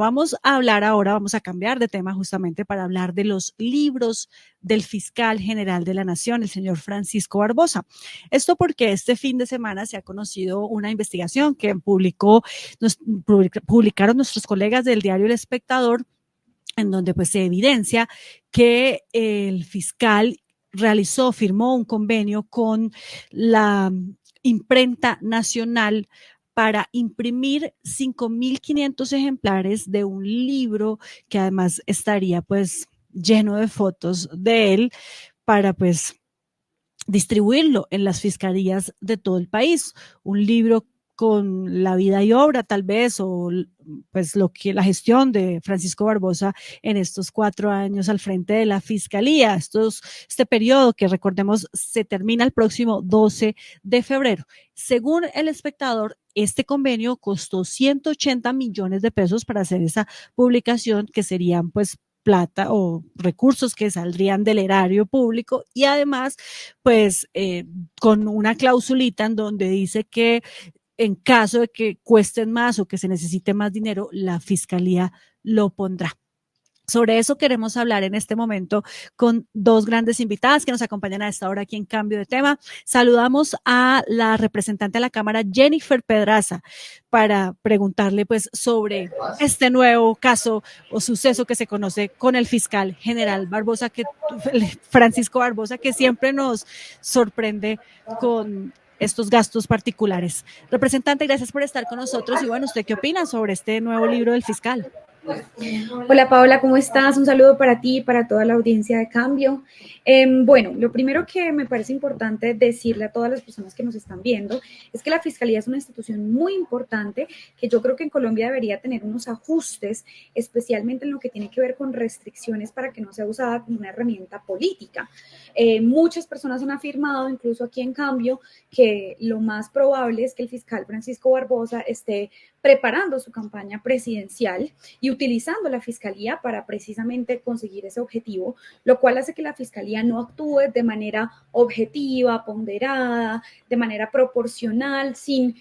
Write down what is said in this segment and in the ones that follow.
Vamos a hablar ahora, vamos a cambiar de tema justamente para hablar de los libros del fiscal general de la Nación, el señor Francisco Barbosa. Esto porque este fin de semana se ha conocido una investigación que publicaron nuestros colegas del diario El Espectador, en donde pues se evidencia que el fiscal firmó un convenio con la imprenta nacional para imprimir 5.500 ejemplares de un libro que además estaría pues lleno de fotos de él para pues distribuirlo en las fiscalías de todo el país. Un libro con la vida y obra tal vez, o pues la gestión de Francisco Barbosa en estos 4 años al frente de la fiscalía. Este periodo que recordemos se termina el próximo 12 de febrero. Según El Espectador, este convenio costó 180 millones de pesos para hacer esa publicación, que serían pues plata o recursos que saldrían del erario público, y además pues con una clausulita en donde dice que en caso de que cuesten más o que se necesite más dinero, la fiscalía lo pondrá. Sobre eso queremos hablar en este momento con dos grandes invitadas que nos acompañan a esta hora aquí en Cambio de Tema. Saludamos a la representante de la Cámara, Jennifer Pedraza, para preguntarle pues sobre este nuevo caso o suceso que se conoce con el fiscal general Barbosa, Francisco Barbosa, que siempre nos sorprende con estos gastos particulares. Representante, gracias por estar con nosotros. Y bueno, ¿usted qué opina sobre este nuevo libro del fiscal? Hola Paola, ¿cómo estás? Un saludo para ti y para toda la audiencia de Cambio. Bueno, lo primero que me parece importante decirle a todas las personas que nos están viendo es que la Fiscalía es una institución muy importante que yo creo que en Colombia debería tener unos ajustes, especialmente en lo que tiene que ver con restricciones para que no sea usada como una herramienta política. Muchas personas han afirmado, incluso aquí en Cambio, que lo más probable es que el fiscal Francisco Barbosa esté preparando su campaña presidencial y utilizando la fiscalía para precisamente conseguir ese objetivo, lo cual hace que la fiscalía no actúe de manera objetiva, ponderada, de manera proporcional, sin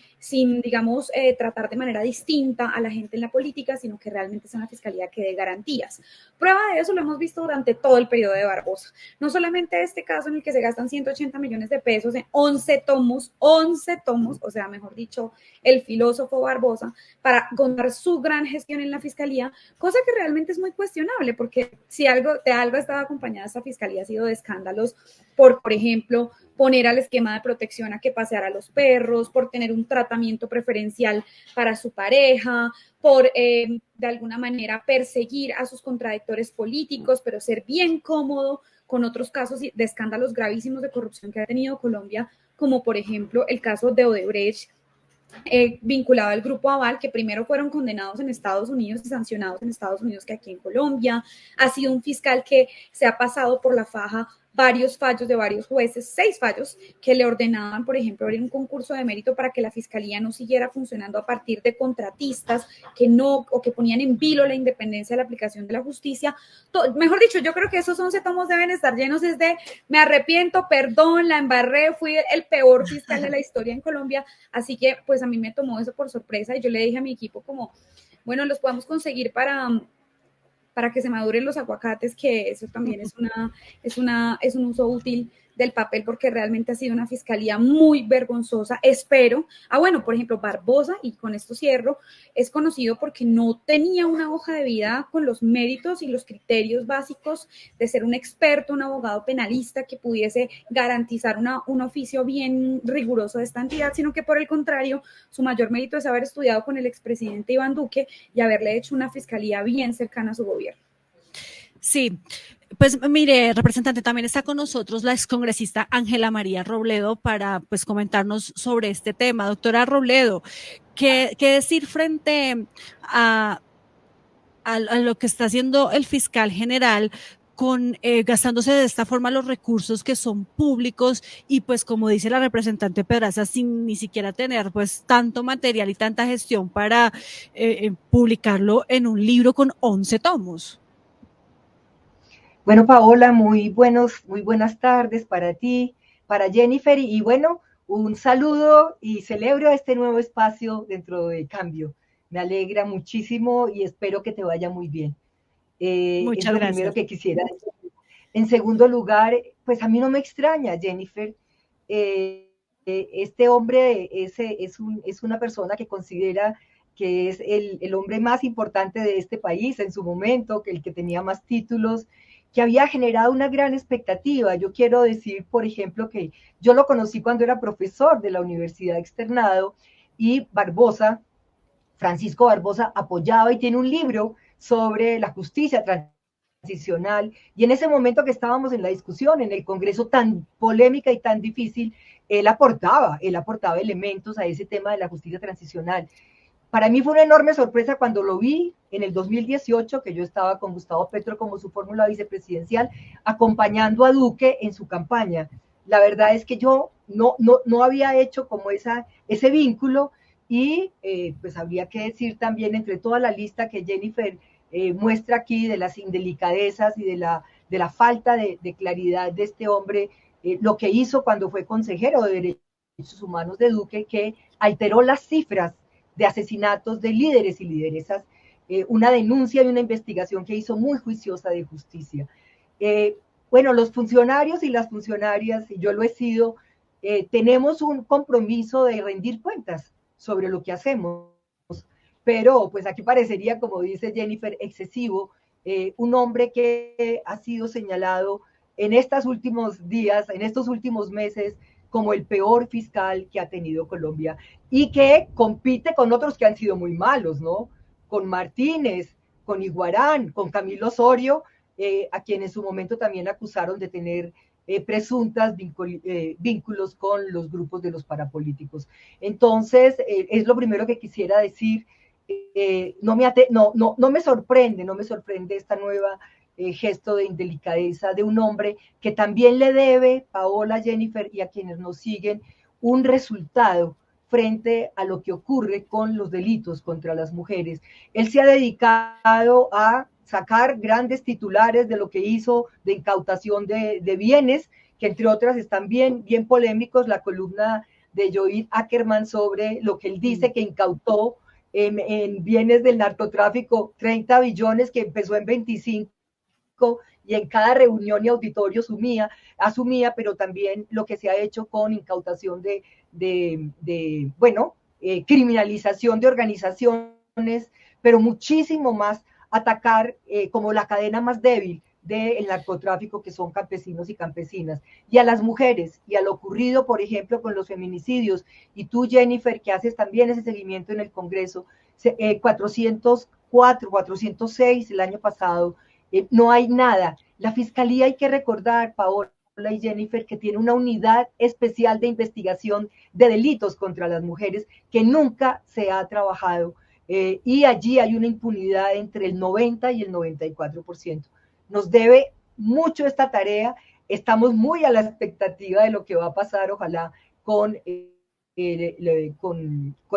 digamos, tratar de manera distinta a la gente en la política, sino que realmente sea una fiscalía que dé garantías. Prueba de eso lo hemos visto durante todo el periodo de Barbosa. No solamente este caso en el que se gastan 180 millones de pesos en 11 tomos, o sea, mejor dicho, el filósofo Barbosa, para contar su gran gestión en la fiscalía, cosa que realmente es muy cuestionable, porque si de algo estaba acompañada esta fiscalía ha sido de escándalos por ejemplo, poner al esquema de protección a que paseara a los perros, por tener un tratamiento preferencial para su pareja, por de alguna manera perseguir a sus contradictores políticos, pero ser bien cómodo con otros casos de escándalos gravísimos de corrupción que ha tenido Colombia, como por ejemplo el caso de Odebrecht, vinculado al Grupo Aval, que primero fueron condenados en Estados Unidos y sancionados en Estados Unidos que aquí en Colombia. Ha sido un fiscal que se ha pasado por la faja varios fallos de varios jueces, 6 fallos, que le ordenaban, por ejemplo, abrir un concurso de mérito para que la fiscalía no siguiera funcionando a partir de contratistas que no, o que ponían en vilo la independencia de la aplicación de la justicia. Mejor dicho, yo creo que esos 11 tomos deben estar llenos de me arrepiento, perdón, la embarré, fui el peor fiscal de la historia en Colombia, así que pues a mí me tomó eso por sorpresa y yo le dije a mi equipo como, bueno, los podemos conseguir para que se maduren los aguacates, que eso también es un uso útil del papel, porque realmente ha sido una fiscalía muy vergonzosa. Espero, bueno, por ejemplo, Barbosa, y con esto cierro, es conocido porque no tenía una hoja de vida con los méritos y los criterios básicos de ser un experto, un abogado penalista que pudiese garantizar un oficio bien riguroso de esta entidad, sino que por el contrario, su mayor mérito es haber estudiado con el expresidente Iván Duque y haberle hecho una fiscalía bien cercana a su gobierno. Sí, pues mire, representante, también está con nosotros la excongresista Ángela María Robledo para pues comentarnos sobre este tema. Doctora Robledo, ¿qué decir frente a lo que está haciendo el fiscal general con gastándose de esta forma los recursos que son públicos y pues como dice la representante Pedraza, sin ni siquiera tener pues tanto material y tanta gestión para publicarlo en un libro con 11 tomos? Bueno, Paola, muy buenas tardes para ti, para Jennifer, y bueno, un saludo y celebro este nuevo espacio dentro de Cambio. Me alegra muchísimo y espero que te vaya muy bien. Es Muchas lo primero gracias. que quisiera decir. En segundo lugar, pues a mí no me extraña, Jennifer. Este hombre es una persona que considera que es el hombre más importante de este país en su momento, que el que tenía más títulos, que había generado una gran expectativa. Yo quiero decir, por ejemplo, que yo lo conocí cuando era profesor de la Universidad Externado y Barbosa, Francisco Barbosa, apoyaba y tiene un libro sobre la justicia transicional, y en ese momento que estábamos en la discusión, en el Congreso tan polémica y tan difícil, él aportaba elementos a ese tema de la justicia transicional. Para mí fue una enorme sorpresa cuando lo vi en el 2018, que yo estaba con Gustavo Petro como su fórmula vicepresidencial, acompañando a Duque en su campaña. La verdad es que yo no había hecho como ese vínculo, y pues habría que decir también, entre toda la lista que Jennifer muestra aquí de las indelicadezas y de la falta de claridad de este hombre, lo que hizo cuando fue consejero de Derechos Humanos de Duque, que alteró las cifras de asesinatos de líderes y lideresas, una denuncia y una investigación que hizo muy juiciosa de justicia. Bueno, los funcionarios y las funcionarias, y yo lo he sido, tenemos un compromiso de rendir cuentas sobre lo que hacemos, pero pues aquí parecería, como dice Jennifer, excesivo, un hombre que ha sido señalado en estos últimos días, en estos últimos meses, como el peor fiscal que ha tenido Colombia, y que compite con otros que han sido muy malos, ¿no? Con Martínez, con Iguarán, con Camilo Osorio, a quien en su momento también acusaron de tener presuntas vínculos con los grupos de los parapolíticos. Entonces, es lo primero que quisiera decir. No me sorprende esta nueva gesto de indelicadeza de un hombre que también le debe, Paola, Jennifer, y a quienes nos siguen, un resultado frente a lo que ocurre con los delitos contra las mujeres. Él se ha dedicado a sacar grandes titulares de lo que hizo de incautación de bienes, que entre otras están bien polémicos, la columna de Joid Ackerman sobre lo que él dice que incautó en bienes del narcotráfico, 30 billones, que empezó en 25, y en cada reunión y auditorio asumía, pero también lo que se ha hecho con incautación criminalización de organizaciones, pero muchísimo más atacar como la cadena más débil del narcotráfico, que son campesinos y campesinas, y a las mujeres, y a lo ocurrido, por ejemplo, con los feminicidios, y tú, Jennifer, que haces también ese seguimiento en el Congreso, 404, 406 el año pasado, no hay nada. La Fiscalía, hay que recordar, Paola y Jennifer, que tiene una unidad especial de investigación de delitos contra las mujeres que nunca se ha trabajado, y allí hay una impunidad entre el 90 y el 94%. Nos debe mucho esta tarea, estamos muy a la expectativa de lo que va a pasar, ojalá, con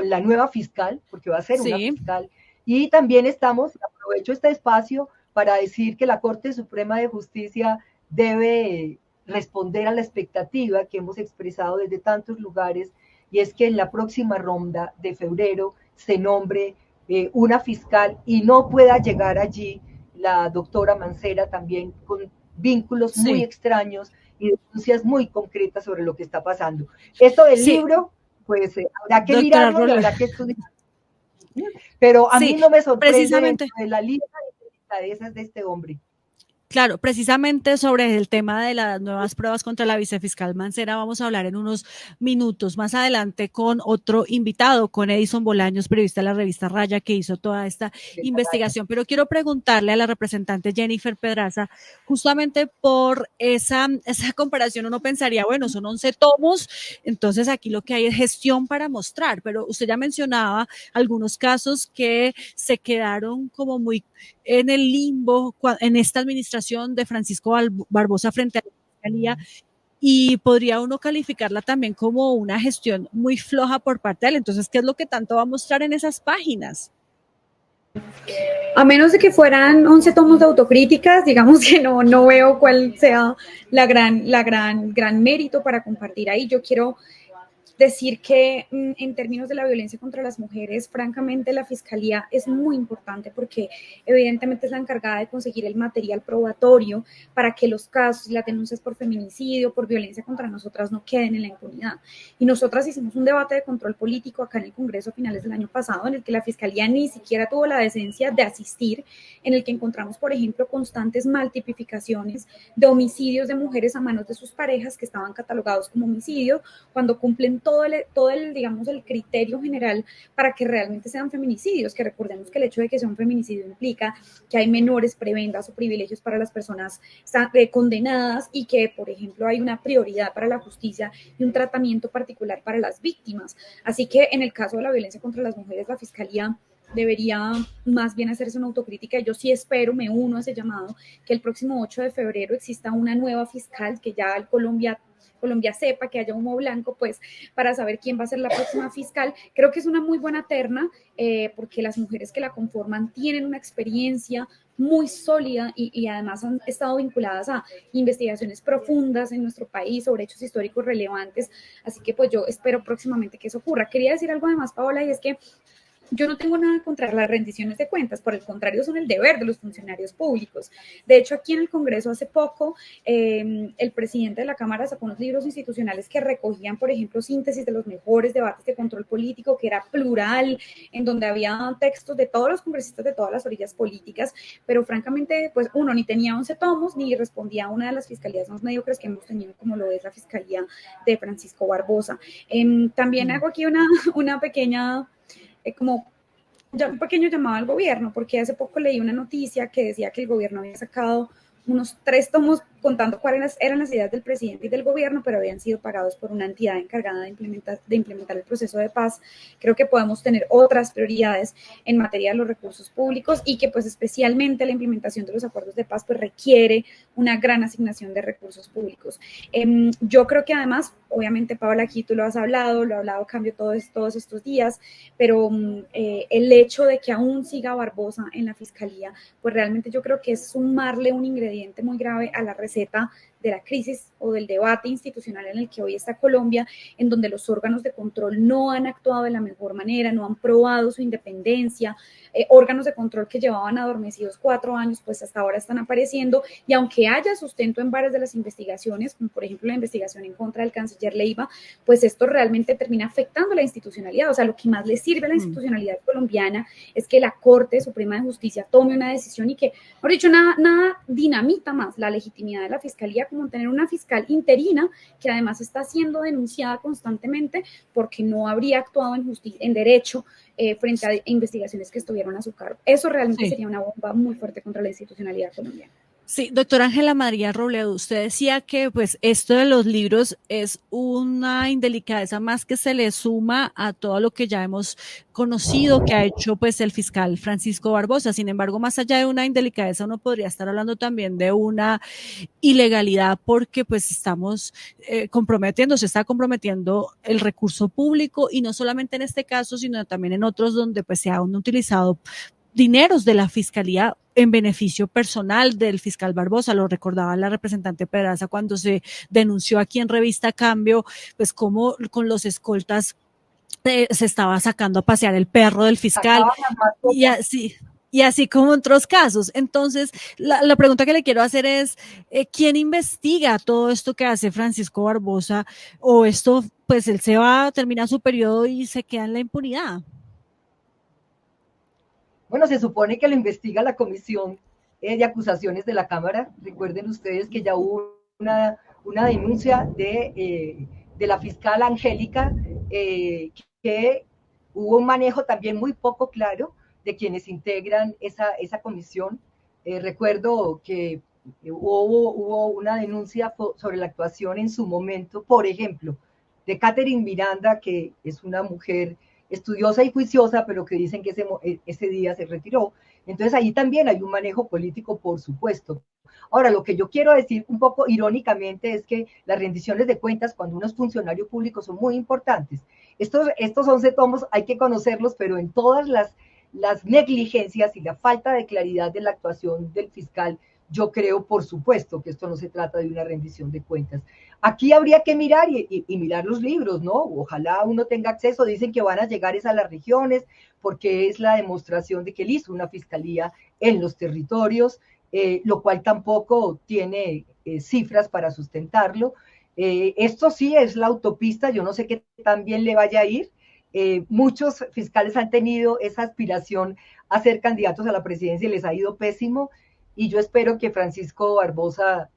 la nueva fiscal, porque va a ser una fiscal, y también aprovecho este espacio para decir que la Corte Suprema de Justicia debe responder a la expectativa que hemos expresado desde tantos lugares, y es que en la próxima ronda de febrero se nombre una fiscal, y no pueda llegar allí la doctora Mancera, también con vínculos muy extraños y denuncias muy concretas sobre lo que está pasando. Esto del libro, pues habrá que mirarlo y habrá que estudiar. Pero a mí no me sorprende de la lista de esas de este hombre. Claro, precisamente sobre el tema de las nuevas pruebas contra la vicefiscal Mancera vamos a hablar en unos minutos más adelante con otro invitado, con Edison Bolaños, periodista de la revista Raya, que hizo toda esta investigación. Pero quiero preguntarle a la representante Jennifer Pedraza, justamente por esa comparación, uno pensaría, bueno, son 11 tomos, entonces aquí lo que hay es gestión para mostrar, pero usted ya mencionaba algunos casos que se quedaron como muy en el limbo en esta administración de Francisco Barbosa frente a la Fiscalía, y podría uno calificarla también como una gestión muy floja por parte de él. Entonces, ¿qué es lo que tanto va a mostrar en esas páginas? A menos de que fueran 11 tomos de autocríticas, digamos que no veo cuál sea gran mérito para compartir ahí. Yo quiero decir que en términos de la violencia contra las mujeres, francamente la Fiscalía es muy importante porque evidentemente es la encargada de conseguir el material probatorio para que los casos y las denuncias por feminicidio, por violencia contra nosotras no queden en la impunidad. Y nosotras hicimos un debate de control político acá en el Congreso a finales del año pasado en el que la Fiscalía ni siquiera tuvo la decencia de asistir, en el que encontramos, por ejemplo, constantes maltipificaciones de homicidios de mujeres a manos de sus parejas que estaban catalogados como homicidios cuando cumplen todo el, digamos, el criterio general para que realmente sean feminicidios, que recordemos que el hecho de que sea un feminicidio implica que hay menores prebendas o privilegios para las personas condenadas y que, por ejemplo, hay una prioridad para la justicia y un tratamiento particular para las víctimas. Así que en el caso de la violencia contra las mujeres, la Fiscalía debería más bien hacerse una autocrítica. Yo sí espero, me uno a ese llamado, que el próximo 8 de febrero exista una nueva fiscal, que ya el Colombia sepa, que haya humo blanco, pues para saber quién va a ser la próxima fiscal. Creo que es una muy buena terna, porque las mujeres que la conforman tienen una experiencia muy sólida y además han estado vinculadas a investigaciones profundas en nuestro país sobre hechos históricos relevantes. Así que pues yo espero próximamente que eso ocurra. Quería decir algo además, Paola, y es que yo no tengo nada contra las rendiciones de cuentas, por el contrario, son el deber de los funcionarios públicos. De hecho, aquí en el Congreso hace poco, el presidente de la Cámara sacó unos libros institucionales que recogían, por ejemplo, síntesis de los mejores debates de control político, que era plural, en donde había textos de todos los congresistas de todas las orillas políticas, pero francamente, pues uno ni tenía 11 tomos, ni respondía a una de las fiscalías más mediocres que hemos tenido, como lo es la Fiscalía de Francisco Barbosa. También hago aquí una pequeña como un pequeño llamado al gobierno, porque hace poco leí una noticia que decía que el gobierno había sacado unos 3 tomos contando cuáles eran las ideas del presidente y del gobierno, pero habían sido pagados por una entidad encargada de implementar el proceso de paz. Creo que podemos tener otras prioridades en materia de los recursos públicos y que pues especialmente la implementación de los acuerdos de paz pues requiere una gran asignación de recursos públicos. Yo creo que además, obviamente Paola, aquí tú lo has hablado, lo ha hablado Cambio todos estos días, pero el hecho de que aún siga Barbosa en la fiscalía, pues realmente yo creo que es sumarle un ingrediente muy grave a la receta de la crisis o del debate institucional en el que hoy está Colombia, en donde los órganos de control no han actuado de la mejor manera, no han probado su independencia, órganos de control que llevaban adormecidos 4 años, pues hasta ahora están apareciendo, y aunque haya sustento en varias de las investigaciones, como por ejemplo la investigación en contra del canciller Leiva, pues esto realmente termina afectando la institucionalidad. O sea, lo que más le sirve a la institucionalidad colombiana es que la Corte Suprema de Justicia tome una decisión y que, por dicho, nada dinamita más la legitimidad de la Fiscalía como tener una fiscal interina que además está siendo denunciada constantemente porque no habría actuado en derecho frente a investigaciones que estuvieron a su cargo. Eso realmente sería una bomba muy fuerte contra la institucionalidad colombiana. Sí, doctora Ángela María Robledo, usted decía que pues esto de los libros es una indelicadeza más que se le suma a todo lo que ya hemos conocido que ha hecho pues el fiscal Francisco Barbosa. Sin embargo, más allá de una indelicadeza, uno podría estar hablando también de una ilegalidad porque pues se está comprometiendo el recurso público y no solamente en este caso, sino también en otros donde pues se han utilizado dineros de la fiscalía en beneficio personal del fiscal Barbosa. Lo recordaba la representante Pedraza cuando se denunció aquí en Revista Cambio, pues cómo con los escoltas se estaba sacando a pasear el perro del fiscal y así como en otros casos. Entonces, la pregunta que le quiero hacer es, ¿quién investiga todo esto que hace Francisco Barbosa? ¿O esto, pues él se va, termina su periodo y se queda en la impunidad? Bueno, se supone que lo investiga la Comisión de Acusaciones de la Cámara. Recuerden ustedes que ya hubo una denuncia de la fiscal Angélica, que hubo un manejo también muy poco claro de quienes integran esa comisión. Recuerdo que hubo una denuncia sobre la actuación en su momento, por ejemplo, de Catherine Miranda, que es una mujer estudiosa y juiciosa, pero que dicen que ese día se retiró. Entonces ahí también hay un manejo político, por supuesto. Ahora, lo que yo quiero decir un poco irónicamente es que las rendiciones de cuentas cuando uno es funcionario público son muy importantes. Estos 11 tomos hay que conocerlos, pero en todas las negligencias y la falta de claridad de la actuación del fiscal, yo creo, por supuesto, que esto no se trata de una rendición de cuentas. Aquí habría que mirar y mirar los libros, ¿no? Ojalá uno tenga acceso, dicen que van a llegar a las regiones, porque es la demostración de que él hizo una fiscalía en los territorios, lo cual tampoco tiene cifras para sustentarlo. Esto sí es la autopista, yo no sé qué tan bien le vaya a ir. Muchos fiscales han tenido esa aspiración a ser candidatos a la presidencia y les ha ido pésimo, y yo espero que Francisco Barbosa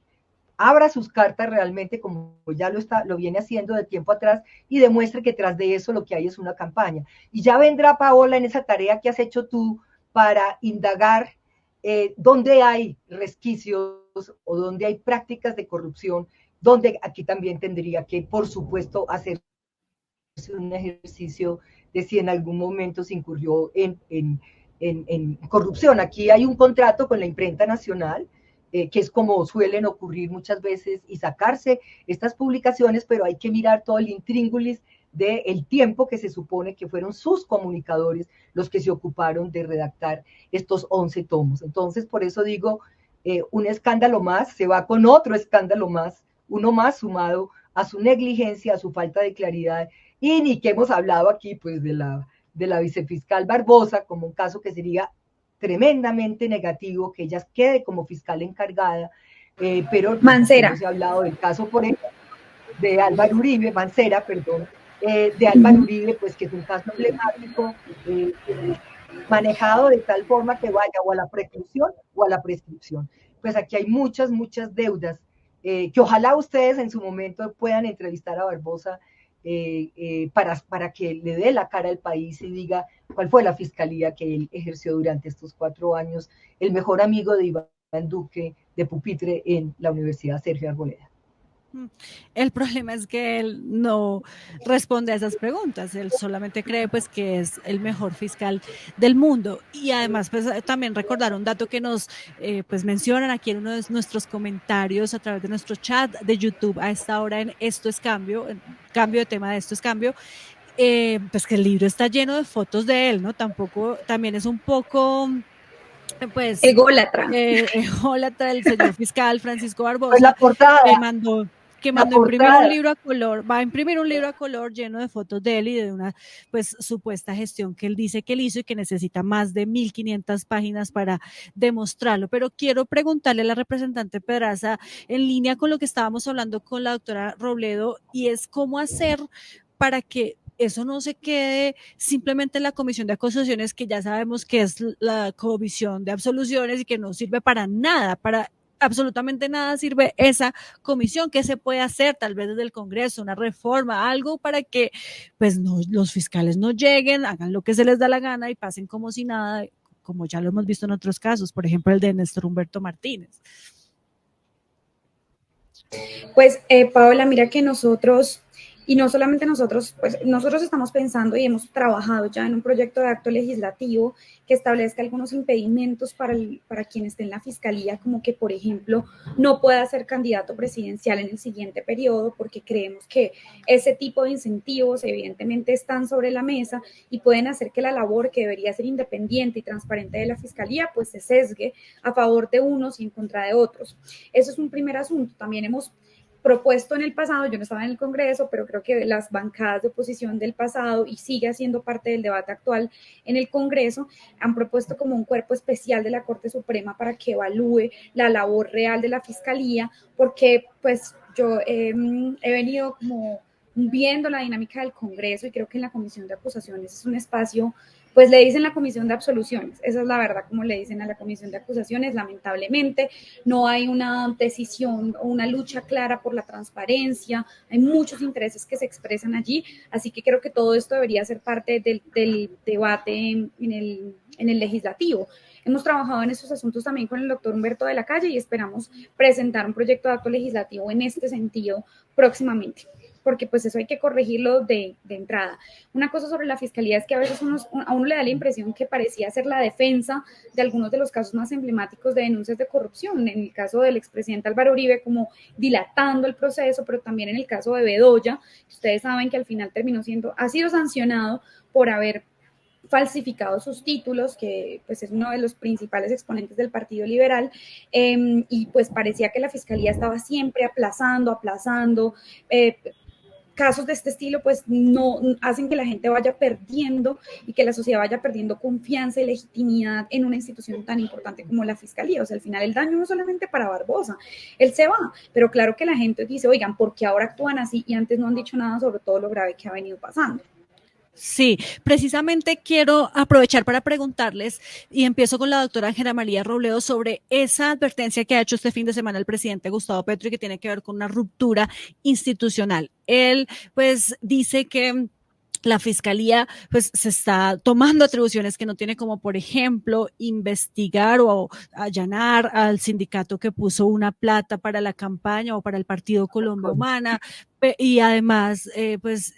abra sus cartas realmente como ya lo viene haciendo de tiempo atrás y demuestre que tras de eso lo que hay es una campaña. Y ya vendrá, Paola, en esa tarea que has hecho tú para indagar dónde hay resquicios o dónde hay prácticas de corrupción, donde aquí también tendría que, por supuesto, hacerse un ejercicio de si en algún momento se incurrió en corrupción. Aquí hay un contrato con la imprenta nacional, que es como suelen ocurrir muchas veces, y sacarse estas publicaciones, pero hay que mirar todo el intríngulis del tiempo que se supone que fueron sus comunicadores los que se ocuparon de redactar estos 11 tomos. Entonces, por eso digo, un escándalo más se va con otro escándalo más, uno más sumado a su negligencia, a su falta de claridad, y ni que hemos hablado aquí pues de la vicefiscal Barbosa, como un caso que sería tremendamente negativo, que ella quede como fiscal encargada, pero Mancera. no se ha hablado del caso, por ejemplo, de Álvaro Uribe, Mancera, perdón, de Álvaro Uribe, pues que es un caso emblemático, manejado de tal forma que vaya o a la preclusión o a la prescripción. Pues aquí hay muchas, muchas deudas, que ojalá ustedes en su momento puedan entrevistar a Barbosa, para que le dé la cara al país y diga cuál fue la fiscalía que él ejerció durante estos 4 años, el mejor amigo de Iván Duque de pupitre en la Universidad Sergio Arboleda. El problema es que él no responde a esas preguntas, él solamente cree pues que es el mejor fiscal del mundo. Y además pues también recordar un dato que nos pues mencionan aquí en uno de nuestros comentarios a través de nuestro chat de YouTube a esta hora en Esto es Cambio, cambio de tema de Esto es Cambio, pues que el libro está lleno de fotos de él, ¿no? Tampoco, también es un poco pues Ególatra. ególatra el señor fiscal Francisco Pues Barbosa, la portada, que la mandó imprimir un portada. libro a color, va a imprimir un libro a color lleno de fotos de él y de una pues supuesta gestión que él dice que él hizo y que necesita más de 1500 páginas para demostrarlo. Pero quiero preguntarle a la representante Pedraza, en línea con lo que estábamos hablando con la doctora Robledo, y es cómo hacer para que eso no se quede simplemente en la comisión de acusaciones, que ya sabemos que es la comisión de absoluciones y que no sirve para nada, para absolutamente nada sirve esa comisión. ¿Qué se puede hacer tal vez desde el Congreso? Una reforma, algo para que pues no, los fiscales no lleguen, hagan lo que se les da la gana y pasen como si nada, como ya lo hemos visto en otros casos, por ejemplo el de Néstor Humberto Martínez. Pues Paola, mira que nosotros, y no solamente nosotros, pues nosotros estamos pensando y hemos trabajado ya en un proyecto de acto legislativo que establezca algunos impedimentos para quien esté en la fiscalía, como que, por ejemplo, no pueda ser candidato presidencial en el siguiente periodo, porque creemos que ese tipo de incentivos evidentemente están sobre la mesa y pueden hacer que la labor, que debería ser independiente y transparente de la fiscalía, pues se sesgue a favor de unos y en contra de otros. Eso es un primer asunto. También hemos propuesto en el pasado, yo no estaba en el Congreso, pero creo que las bancadas de oposición del pasado, y sigue siendo parte del debate actual en el Congreso, han propuesto como un cuerpo especial de la Corte Suprema para que evalúe la labor real de la Fiscalía, porque pues yo he venido como viendo la dinámica del Congreso y creo que en la Comisión de Acusaciones es un espacio, pues le dicen la Comisión de Absoluciones, esa es la verdad como le dicen a la Comisión de Acusaciones, lamentablemente no hay una decisión o una lucha clara por la transparencia, hay muchos intereses que se expresan allí, así que creo que todo esto debería ser parte del debate en el legislativo. Hemos trabajado en estos asuntos también con el doctor Humberto de la Calle y esperamos presentar un proyecto de acto legislativo en este sentido próximamente, porque pues eso hay que corregirlo de entrada. Una cosa sobre la fiscalía es que a veces a uno le da la impresión que parecía ser la defensa de algunos de los casos más emblemáticos de denuncias de corrupción, en el caso del expresidente Álvaro Uribe, como dilatando el proceso, pero también en el caso de Bedoya, ustedes saben que al final ha sido sancionado por haber falsificado sus títulos, que pues es uno de los principales exponentes del Partido Liberal, y pues parecía que la Fiscalía estaba siempre aplazando, casos de este estilo pues no hacen que la gente vaya perdiendo y que la sociedad vaya perdiendo confianza y legitimidad en una institución tan importante como la Fiscalía. O sea, al final el daño no es solamente para Barbosa, él se va, pero claro que la gente dice, oigan, ¿por qué ahora actúan así? Y antes no han dicho nada sobre todo lo grave que ha venido pasando. Sí, precisamente quiero aprovechar para preguntarles, y empiezo con la doctora Ángela María Robledo, sobre esa advertencia que ha hecho este fin de semana el presidente Gustavo Petro y que tiene que ver con una ruptura institucional. Él, pues, dice que la fiscalía pues se está tomando atribuciones que no tiene, como por ejemplo investigar o allanar al sindicato que puso una plata para la campaña o para el partido Colombia Humana, y además pues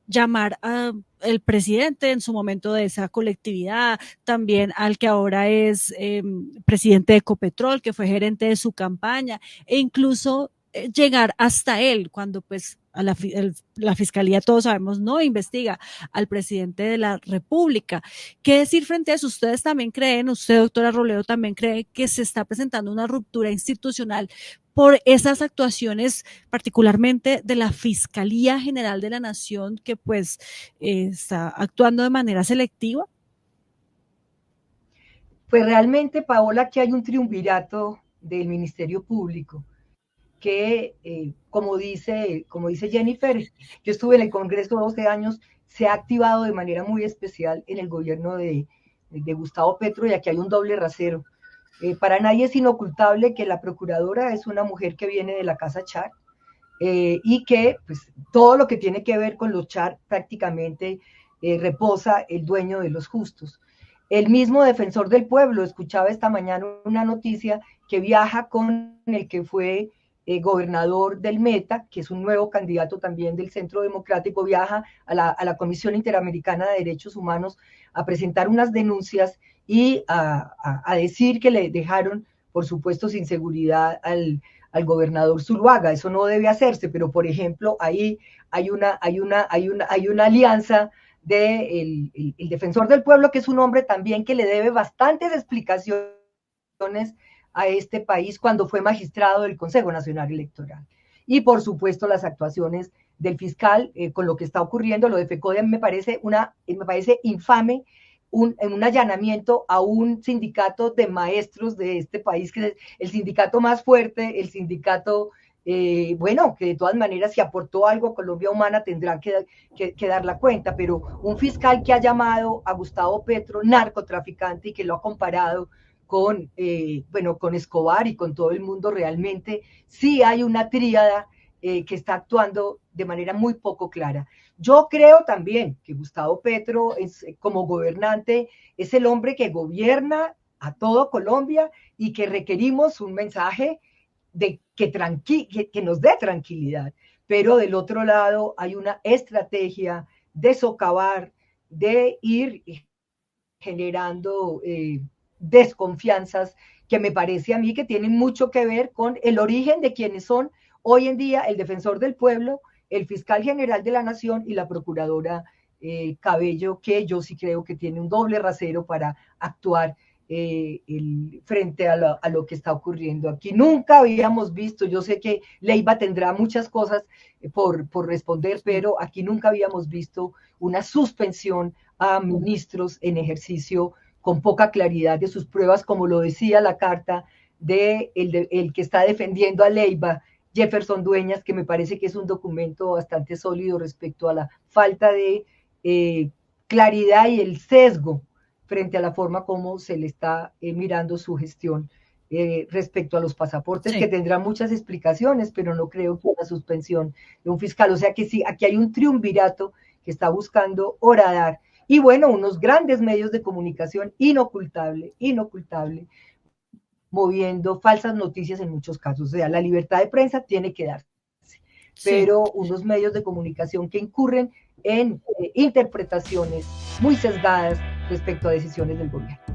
llamar a el presidente en su momento de esa colectividad, también al que ahora es presidente de Ecopetrol, que fue gerente de su campaña, e incluso llegar hasta él cuando pues a la fiscalía, todos sabemos, no investiga al presidente de la República. ¿Qué decir frente a eso? ¿Ustedes también creen, usted, doctora Robledo, también cree que se está presentando una ruptura institucional por esas actuaciones, particularmente de la Fiscalía General de la Nación, que pues está actuando de manera selectiva? Pues realmente, Paola, aquí hay un triunvirato del Ministerio Público que, como dice Jennifer, yo estuve en el Congreso 12 años, se ha activado de manera muy especial en el gobierno de Gustavo Petro, y aquí hay un doble rasero. Para nadie es inocultable que la procuradora es una mujer que viene de la casa Char, y que pues, todo lo que tiene que ver con los Char prácticamente reposa el dueño de los justos. El mismo defensor del pueblo, escuchaba esta mañana una noticia que viaja con el que fue gobernador del Meta, que es un nuevo candidato también del Centro Democrático, viaja a la Comisión Interamericana de Derechos Humanos a presentar unas denuncias y a decir que le dejaron, por supuesto, sin seguridad al gobernador Zuluaga. Eso no debe hacerse, pero por ejemplo, ahí hay una alianza del el defensor del pueblo, que es un hombre también que le debe bastantes explicaciones a este país cuando fue magistrado del Consejo Nacional Electoral. Y por supuesto las actuaciones del fiscal con lo que está ocurriendo, lo de FECODE me parece infame, un allanamiento a un sindicato de maestros de este país, que es el sindicato más fuerte, el sindicato, bueno, que de todas maneras si aportó algo a Colombia Humana tendrá que dar la cuenta, pero un fiscal que ha llamado a Gustavo Petro narcotraficante y que lo ha comparado con, bueno, con Escobar y con todo el mundo, realmente sí hay una tríada que está actuando de manera muy poco clara. Yo creo también que Gustavo Petro, como gobernante, es el hombre que gobierna a todo Colombia y que requerimos un mensaje de que nos dé tranquilidad. Pero del otro lado hay una estrategia de socavar, de ir generando desconfianzas que me parece a mí que tienen mucho que ver con el origen de quienes son hoy en día el defensor del pueblo, el fiscal general de la nación y la procuradora Cabello, que yo sí creo que tiene un doble rasero para actuar frente a lo que está ocurriendo aquí. Nunca habíamos visto, yo sé que Leiva tendrá muchas cosas por responder, pero aquí nunca habíamos visto una suspensión a ministros en ejercicio con poca claridad de sus pruebas, como lo decía la carta el que está defendiendo a Leiva, Jefferson Dueñas, que me parece que es un documento bastante sólido respecto a la falta de claridad y el sesgo frente a la forma como se le está mirando su gestión respecto a los pasaportes, sí, que tendrá muchas explicaciones, pero no creo que una suspensión de un fiscal. O sea que sí, aquí hay un triunvirato que está buscando horadar. Y bueno, unos grandes medios de comunicación inocultable, moviendo falsas noticias en muchos casos. O sea, la libertad de prensa tiene que darse, pero sí, unos medios de comunicación que incurren en interpretaciones muy sesgadas respecto a decisiones del gobierno.